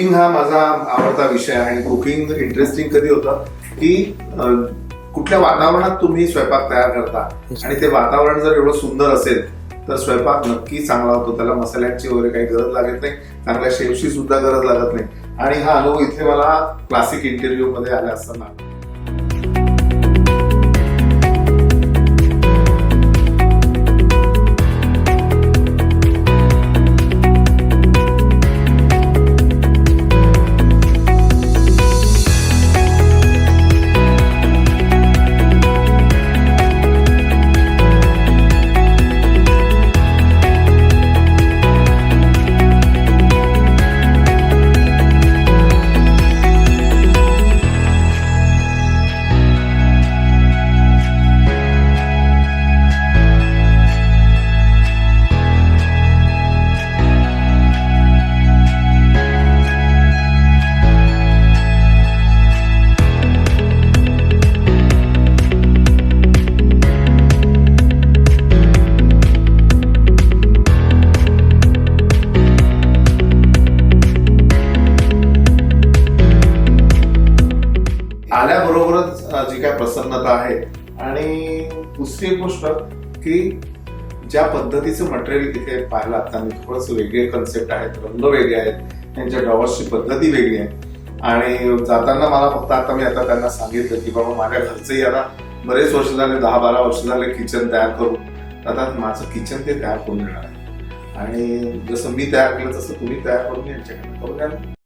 Cooking हा माझा आवडता विषय आहे आणि कुकिंग इंटरेस्टिंग कधी होतं की कुठल्या वातावरणात तुम्ही स्वयंपाक तयार करता आणि ते वातावरण जर एवढं सुंदर असेल तर स्वयंपाक नक्की चांगला होतो. त्याला मसाल्यांची वगैरे काही गरज लागत नाही, चांगल्या शेफची सुद्धा गरज लागत नाही. आणि हा अनुभव इथे मला क्लासिक इंटरव्ह्यू मध्ये आला असताना आल्याबरोबरच जी काय प्रसन्नता आहे. आणि दुसरी एक गोष्ट की ज्या पद्धतीचं मटेरियल इथे पाहायला त्यांनी थोडंसं वेगळे कन्सेप्ट आहेत, रंग वेगळे आहेत, त्यांच्या ड्रॉवर्सची पद्धती वेगळी आहे. आणि जाताना मला फक्त आता त्यांना सांगितलं की बाबा माझ्या घरचंही आता बरेच वर्ष झाले, 10-12 वर्ष झाले किचन तयार करून, आता माझं किचन ते तयार करून देणार आहे आणि जसं मी तयार केलं तसं तुम्ही तयार करून यांच्याकडे करून द्या.